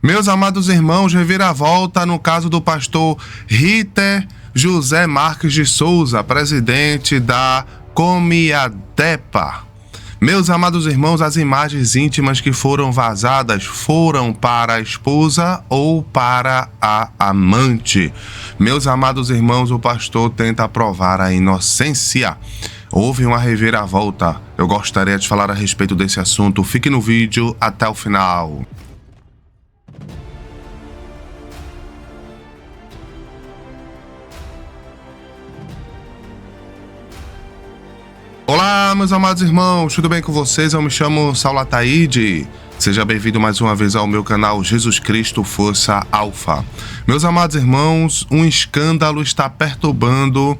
Meus amados irmãos, reviravolta no caso do pastor Ritter José Marques de Souza, presidente da Comiadepa. Meus amados irmãos, as imagens íntimas que foram vazadas foram para a esposa ou para a amante. Meus amados irmãos, o pastor tenta provar a inocência. Houve uma reviravolta. Eu gostaria de falar a respeito desse assunto. Fique no vídeo até o final. Olá, meus amados irmãos, tudo bem com vocês? Eu me chamo Saulo Ataíde. Seja bem-vindo mais uma vez ao meu canal Jesus Cristo Força Alfa. Meus amados irmãos, um escândalo está perturbando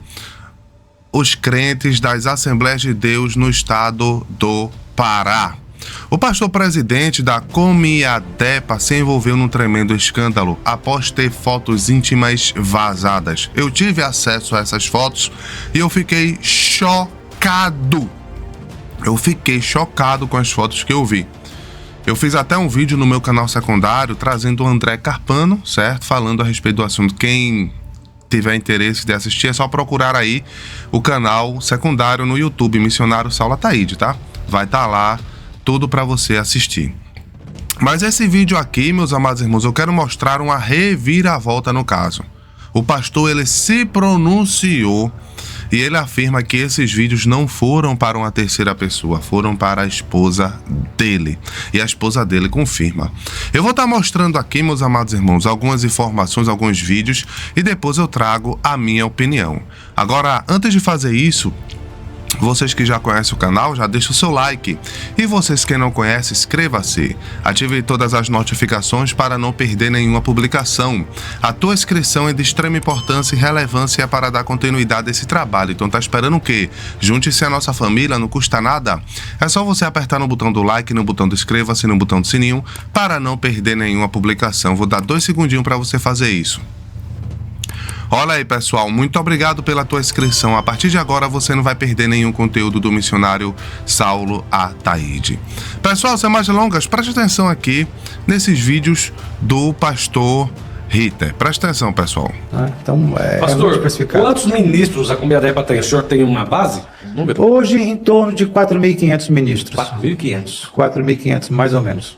os crentes das Assembleias de Deus no estado do Pará. O pastor presidente da Comiadepa se envolveu num tremendo escândalo após ter fotos íntimas vazadas. Eu tive acesso a essas fotos e eu fiquei chocado. Eu fiquei chocado com as fotos que eu vi. Eu fiz até um vídeo no meu canal secundário trazendo o André Carpano, certo? Falando a respeito do assunto. Quem tiver interesse de assistir é só procurar aí o canal secundário no YouTube, Missionário Saulo Ataíde, tá? Vai estar lá tudo para você assistir. Mas esse vídeo aqui, meus amados irmãos, eu quero mostrar uma reviravolta no caso. O pastor, ele se pronunciou e ele afirma que esses vídeos não foram para uma terceira pessoa, foram para a esposa dele. E a esposa dele confirma. Eu vou estar mostrando aqui, meus amados irmãos, algumas informações, alguns vídeos, e depois eu trago a minha opinião. Agora, antes de fazer isso, vocês que já conhecem o canal, já deixa o seu like. E vocês que não conhecem, inscreva-se. Ative todas as notificações para não perder nenhuma publicação. A tua inscrição é de extrema importância e relevância para dar continuidade a esse trabalho. Então tá esperando o quê? Junte-se à nossa família, não custa nada. É só você apertar no botão do like, no botão do inscreva-se, no botão do sininho, para não perder nenhuma publicação. Vou dar 2 segundinhos para você fazer isso. Olha aí, pessoal, muito obrigado pela tua inscrição. A partir de agora você não vai perder nenhum conteúdo do missionário Saulo Ataíde. Pessoal, sem mais delongas, preste atenção aqui nesses vídeos do pastor Ritter. Preste atenção, pessoal. Então, pastor, quantos ministros a Comiadepa tem? O senhor tem uma base? Número? Hoje, em torno de 4.500 ministros. 4.500? 4.500, mais ou menos.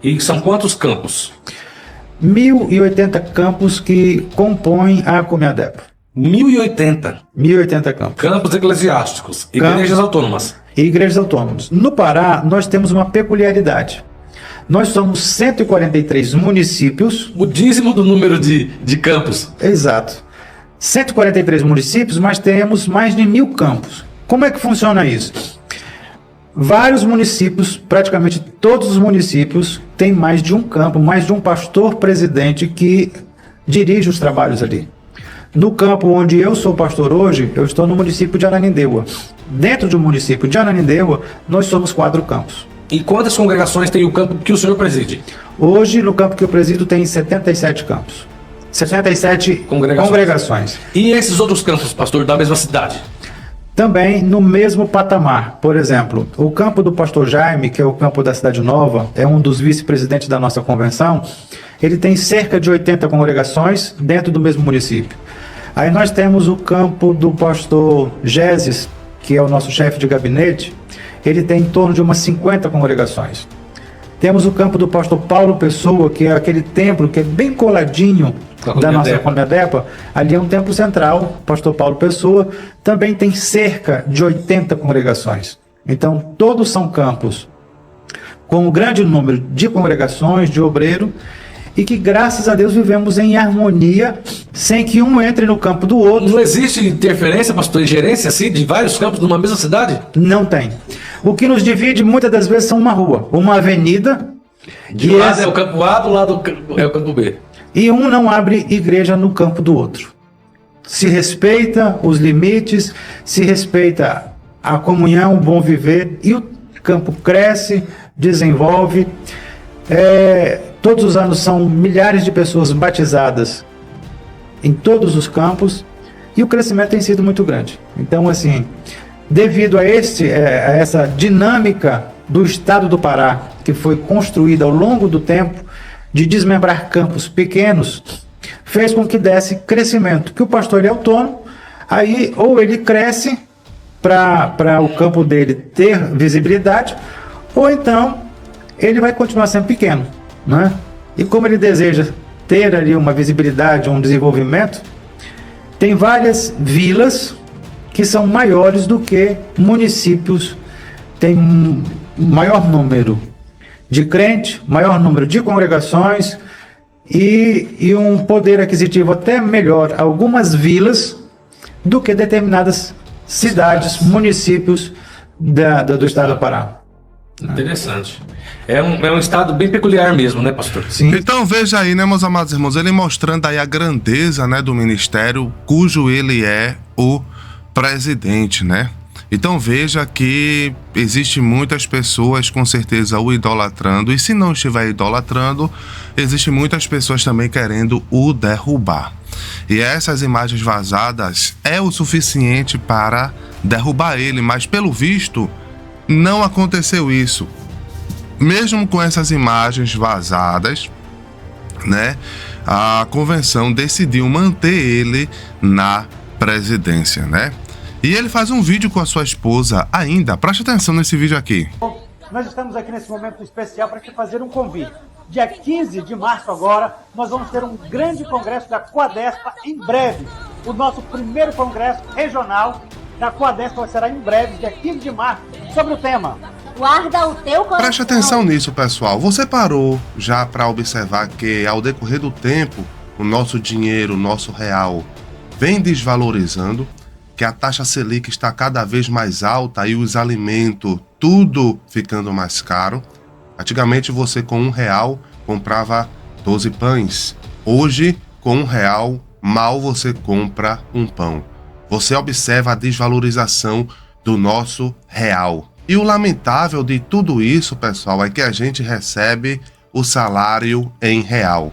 E são quantos campos? 1.080 campos que compõem a Comiadepa. 1.080? 1.080 campos. Campos eclesiásticos, igrejas autônomas. E igrejas autônomas. No Pará, nós temos uma peculiaridade. Nós somos 143 municípios. O dízimo do número de campos. Exato. 143 municípios, mas temos mais de 1.000 campos. Como é que funciona isso? Vários municípios, praticamente todos os municípios, têm mais de um campo, mais de um pastor presidente que dirige os trabalhos ali. No campo onde eu sou pastor hoje, eu estou no município de Ananindeua. Dentro do município de Ananindeua, nós somos 4 campos. E quantas congregações tem o campo que o senhor preside? Hoje, no campo que eu presido, tem 77 campos. 77 congregações. E esses outros campos, pastor, da mesma cidade? Também no mesmo patamar. Por exemplo, o campo do pastor Jaime, que é o campo da Cidade Nova, é um dos vice-presidentes da nossa convenção, ele tem cerca de 80 congregações dentro do mesmo município. Aí nós temos o campo do pastor Géses, que é o nosso chefe de gabinete, ele tem em torno de umas 50 congregações. Temos o campo do pastor Paulo Pessoa, que é aquele templo que é bem coladinho da nossa Comiadepa. Ali é um templo central, pastor Paulo Pessoa, também tem cerca de 80 congregações. Então, todos são campos com um grande número de congregações, de obreiro, e que, graças a Deus, vivemos em harmonia, sem que um entre no campo do outro. Não existe interferência, pastor, ingerência assim, de vários campos numa mesma cidade? Não tem. O que nos divide, muitas das vezes, são uma rua, uma avenida. De um lado é o campo A, do lado é o campo B. E um não abre igreja no campo do outro. Se respeita os limites, se respeita a comunhão, o bom viver, e o campo cresce, desenvolve. Todos os anos são milhares de pessoas batizadas em todos os campos e o crescimento tem sido muito grande. Então, assim, devido a essa dinâmica do estado do Pará, que foi construída ao longo do tempo, de desmembrar campos pequenos, fez com que desse crescimento, que o pastor ele é autônomo, aí ou ele cresce para o campo dele ter visibilidade, ou então ele vai continuar sendo pequeno, né? E como ele deseja ter ali uma visibilidade, um desenvolvimento, tem várias vilas que são maiores do que municípios, tem um maior número de crentes, maior número de congregações e um poder aquisitivo até melhor algumas vilas do que determinadas cidades, municípios do estado do Pará. Interessante. É um estado bem peculiar mesmo, né, pastor? Sim. Então veja aí, né, meus amados irmãos, ele mostrando aí a grandeza, né, do ministério, cujo ele é o presidente, né? Então veja que existe muitas pessoas com certeza o idolatrando, e se não estiver idolatrando, existe muitas pessoas também querendo o derrubar. E essas imagens vazadas é o suficiente para derrubar ele, mas pelo visto não aconteceu isso. Mesmo com essas imagens vazadas, né, a convenção decidiu manter ele na presidência, né? E ele faz um vídeo com a sua esposa ainda. Preste atenção nesse vídeo aqui. Nós estamos aqui nesse momento especial para te fazer um convite. Dia 15 de março agora, nós vamos ter um grande congresso da Coadespa em breve. O nosso primeiro congresso regional da Coadespa será em breve, dia 15 de março, sobre o tema. Guarda o teu coração. Preste atenção nisso, pessoal. Você parou já para observar que ao decorrer do tempo, o nosso dinheiro, o nosso real, vem desvalorizando? Que a taxa Selic está cada vez mais alta e os alimentos, tudo ficando mais caro. Antigamente você com R$1 comprava 12 pães. Hoje, com R$1, mal você compra um pão. Você observa a desvalorização do nosso real. E o lamentável de tudo isso, pessoal, é que a gente recebe o salário em real.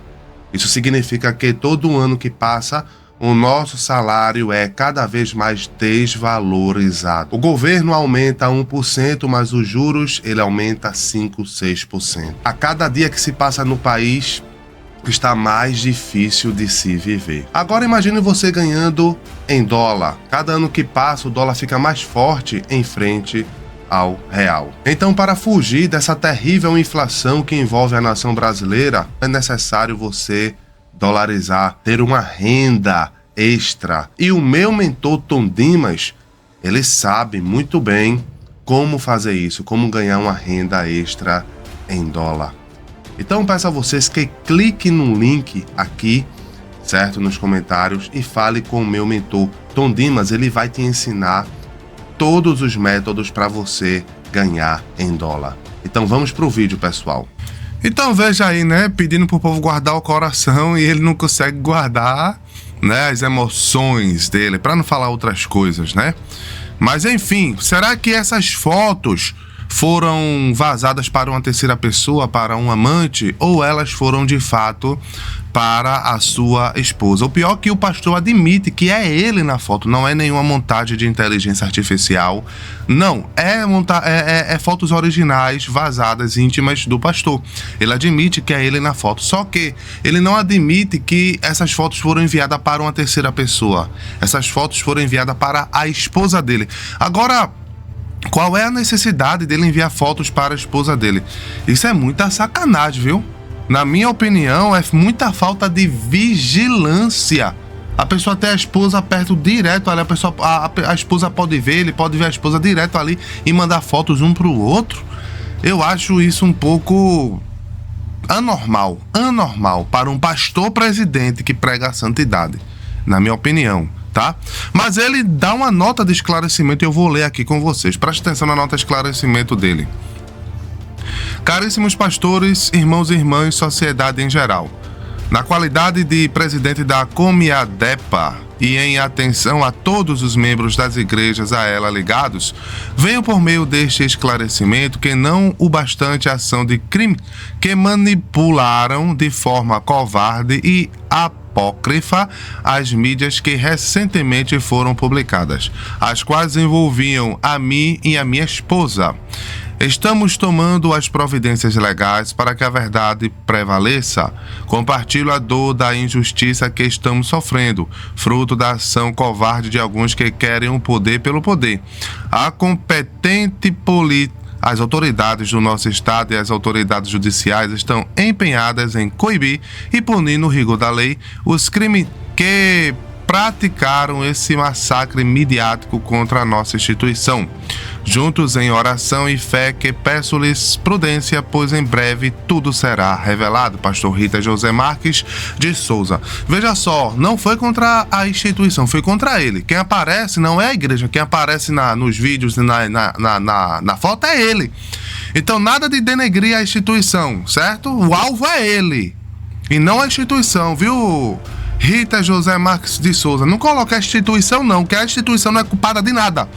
Isso significa que todo ano que passa, o nosso salário é cada vez mais desvalorizado. O governo aumenta 1%, mas os juros ele aumenta 5, 6%. A cada dia que se passa no país, está mais difícil de se viver. Agora imagine você ganhando em dólar. Cada ano que passa, o dólar fica mais forte em frente ao real. Então, para fugir dessa terrível inflação que envolve a nação brasileira, é necessário você dolarizar, ter uma renda extra. E o meu mentor Tom Dimas, ele sabe muito bem como fazer isso, como ganhar uma renda extra em dólar. Então peço a vocês que cliquem no link aqui, certo? Nos comentários e fale com o meu mentor Tom Dimas, ele vai te ensinar todos os métodos para você ganhar em dólar. Então vamos pro vídeo, pessoal. Então veja aí, né, pedindo pro povo guardar o coração e ele não consegue guardar, né, as emoções dele, para não falar outras coisas, né? Mas enfim, será que essas fotos foram vazadas para uma terceira pessoa, para um amante, ou elas foram de fato para a sua esposa? O pior é que o pastor admite que é ele na foto, não é nenhuma montagem de inteligência artificial, não, é fotos originais, vazadas, íntimas do pastor. Ele admite que é ele na foto, só que ele não admite que essas fotos foram enviadas para uma terceira pessoa, essas fotos foram enviadas para a esposa dele. Agora, qual é a necessidade dele enviar fotos para a esposa dele? Isso é muita sacanagem, viu? Na minha opinião, é muita falta de vigilância. A pessoa tem a esposa perto direto ali, a esposa pode ver, ele pode ver a esposa direto ali e mandar fotos um para o outro. Eu acho isso um pouco anormal para um pastor presidente que prega a santidade, na minha opinião. Tá? Mas ele dá uma nota de esclarecimento e eu vou ler aqui com vocês. Preste atenção na nota de esclarecimento dele. Caríssimos pastores, irmãos e irmãs, sociedade em geral. Na qualidade de presidente da Comiadepa e em atenção a todos os membros das igrejas a ela ligados, venho por meio deste esclarecimento que não o bastante a ação de crime que manipularam de forma covarde e apócrifa as mídias que recentemente foram publicadas, as quais envolviam a mim e a minha esposa. Estamos tomando as providências legais para que a verdade prevaleça. Compartilho a dor da injustiça que estamos sofrendo, fruto da ação covarde de alguns que querem o poder pelo poder. A competente política, as autoridades do nosso estado e as autoridades judiciais estão empenhadas em coibir e punir no rigor da lei os crimes que praticaram esse massacre midiático contra a nossa instituição. Juntos em oração e fé que peço-lhes prudência, pois em breve tudo será revelado. Pastor Rita José Marques de Souza. Veja só, não foi contra a instituição, foi contra ele. Quem aparece não é a igreja, quem aparece nos vídeos e na foto é ele. Então nada de denegrir a instituição, certo? O alvo é ele e não a instituição, viu? Rita José Marques de Souza, não coloque a instituição não, que a instituição não é culpada de nada.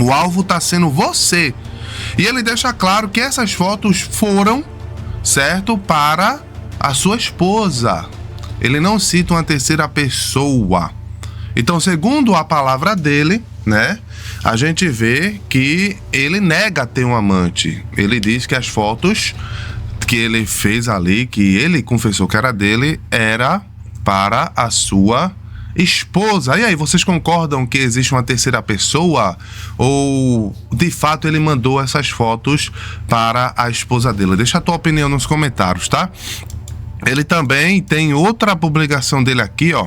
O alvo está sendo você. E ele deixa claro que essas fotos foram, certo, para a sua esposa. Ele não cita uma terceira pessoa. Então, segundo a palavra dele, né, a gente vê que ele nega ter um amante. Ele diz que as fotos que ele fez ali, que ele confessou que era dele, era para a sua esposa. E aí, vocês concordam que existe uma terceira pessoa? Ou, de fato, ele mandou essas fotos para a esposa dele? Deixa a tua opinião nos comentários, tá? Ele também tem outra publicação dele aqui, ó.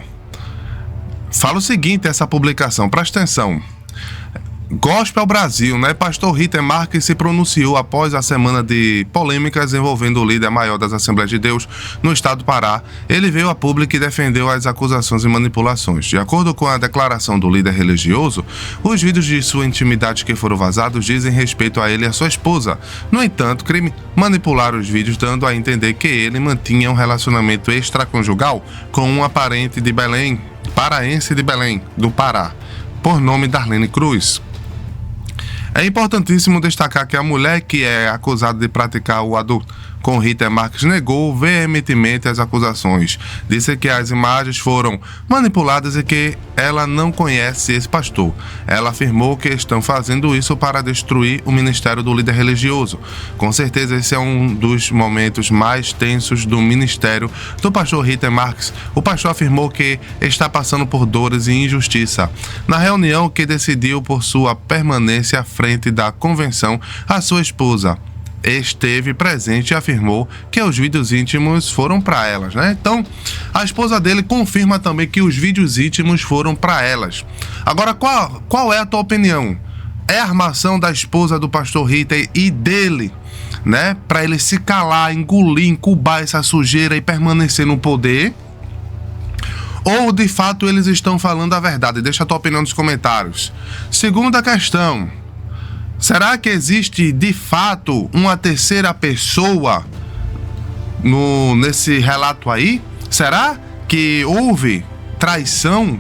Fala o seguinte, essa publicação, presta atenção. Gospel Brasil, né? Pastor Rita Marques se pronunciou após a semana de polêmicas envolvendo o líder maior das Assembleias de Deus no estado do Pará. Ele veio a público e defendeu as acusações e manipulações. De acordo com a declaração do líder religioso, os vídeos de sua intimidade que foram vazados dizem respeito a ele e a sua esposa. No entanto, crime manipular os vídeos, dando a entender que ele mantinha um relacionamento extraconjugal com uma parente de Belém, paraense de Belém, do Pará, por nome Darlene Cruz. É importantíssimo destacar que a mulher que é acusada de praticar o adulto com Rita Marques negou veementemente as acusações. Disse que as imagens foram manipuladas e que ela não conhece esse pastor. Ela afirmou que estão fazendo isso para destruir o ministério do líder religioso. Com certeza esse é um dos momentos mais tensos do ministério do pastor Rita Marques. O pastor afirmou que está passando por dores e injustiça. Na reunião que decidiu por sua permanência à frente da convenção, a sua esposa esteve presente e afirmou que os vídeos íntimos foram para elas, né? Então, a esposa dele confirma também que os vídeos íntimos foram para elas. Agora, qual é a tua opinião? É a armação da esposa do pastor Rita e dele, né? Para ele se calar, engolir, incubar essa sujeira e permanecer no poder? Ou, de fato, eles estão falando a verdade? Deixa a tua opinião nos comentários. Segunda questão. Será que existe, de fato, uma terceira pessoa nesse relato aí? Será que houve traição?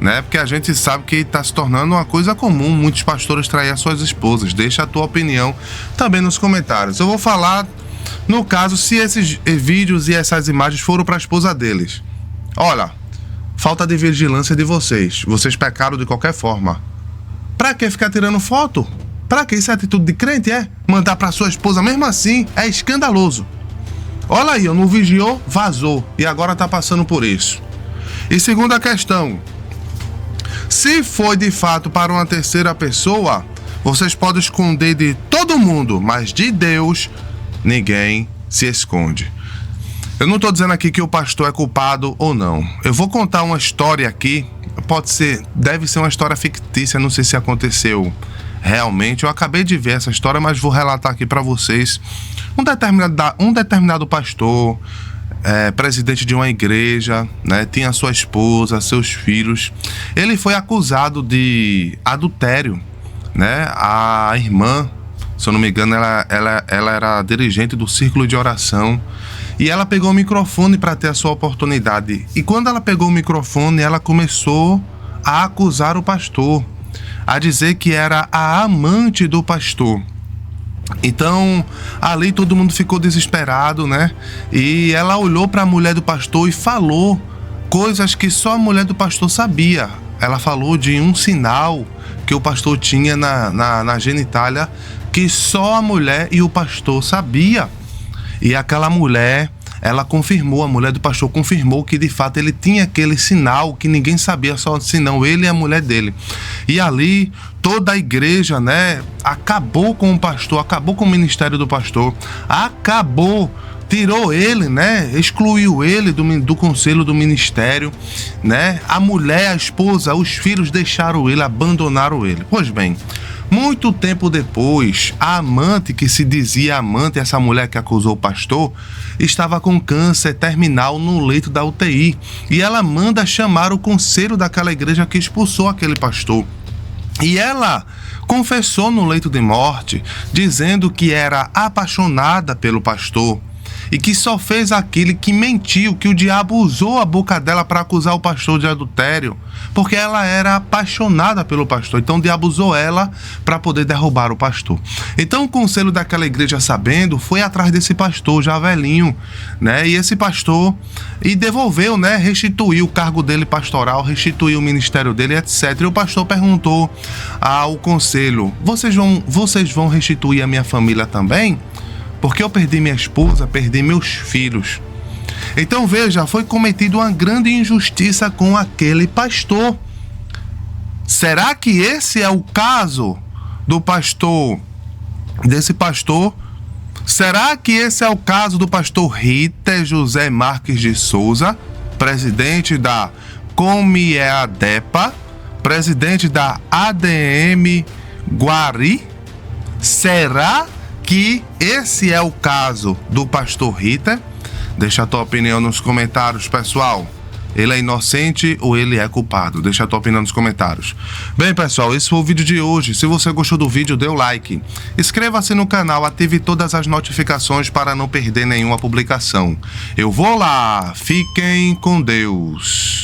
Né? Porque a gente sabe que está se tornando uma coisa comum muitos pastores trair as suas esposas. Deixa a tua opinião também nos comentários. Eu vou falar, no caso, se esses vídeos e essas imagens foram para a esposa deles. Olha, falta de vigilância de vocês. Vocês pecaram de qualquer forma. Pra que ficar tirando foto? Pra que isso é atitude de crente, é? Mandar pra sua esposa mesmo assim é escandaloso. Olha aí, não vigiou, vazou e agora tá passando por isso. E segunda questão, se foi de fato para uma terceira pessoa, vocês podem esconder de todo mundo, mas de Deus ninguém se esconde. Eu não tô dizendo aqui que o pastor é culpado ou não. Eu vou contar uma história aqui, deve ser uma história fictícia, não sei se aconteceu realmente. Eu acabei de ver essa história, mas vou relatar aqui para vocês. Um determinado pastor, presidente de uma igreja, né, tinha sua esposa, seus filhos. Ele foi acusado de adultério, né? A irmã, se eu não me engano, ela era dirigente do círculo de oração. E ela pegou o microfone para ter a sua oportunidade. E quando ela pegou o microfone, ela começou a acusar o pastor, a dizer que era a amante do pastor. Então, ali todo mundo ficou desesperado, né? E ela olhou para a mulher do pastor e falou coisas que só a mulher do pastor sabia. Ela falou de um sinal que o pastor tinha na genitália que só a mulher e o pastor sabia. E aquela mulher, ela confirmou, a mulher do pastor confirmou que de fato ele tinha aquele sinal que ninguém sabia, só senão ele e a mulher dele. E ali toda a igreja, né, acabou com o pastor, acabou com o ministério do pastor, tirou ele, né, excluiu ele do conselho do ministério, né, a mulher, a esposa, os filhos deixaram ele, abandonaram ele. Pois bem, muito tempo depois, a amante, que se dizia amante, essa mulher que acusou o pastor, estava com câncer terminal no leito da UTI. E ela manda chamar o conselho daquela igreja que expulsou aquele pastor. E ela confessou no leito de morte, dizendo que era apaixonada pelo pastor e que só fez aquilo, que mentiu, que o diabo usou a boca dela para acusar o pastor de adultério, porque ela era apaixonada pelo pastor. Então o diabo usou ela para poder derrubar o pastor. Então o conselho daquela igreja, sabendo, foi atrás desse pastor já velhinho, né? E esse pastor devolveu, né? Restituiu o cargo dele pastoral, restituiu o ministério dele, etc. E o pastor perguntou ao conselho: vocês vão restituir a minha família também? Porque eu perdi minha esposa, perdi meus filhos. Então veja, foi cometida uma grande injustiça com aquele pastor. Será que esse é o caso desse pastor? Será que esse é o caso do pastor Ritter José Marques de Souza, presidente da Comieadepa, presidente da ADM Guari? Será que esse é o caso do pastor Ritter? Deixa a tua opinião nos comentários, pessoal. Ele é inocente ou ele é culpado? Deixa a tua opinião nos comentários. Bem, pessoal, esse foi o vídeo de hoje. Se você gostou do vídeo, dê o like. Inscreva-se no canal, ative todas as notificações para não perder nenhuma publicação. Eu vou lá. Fiquem com Deus.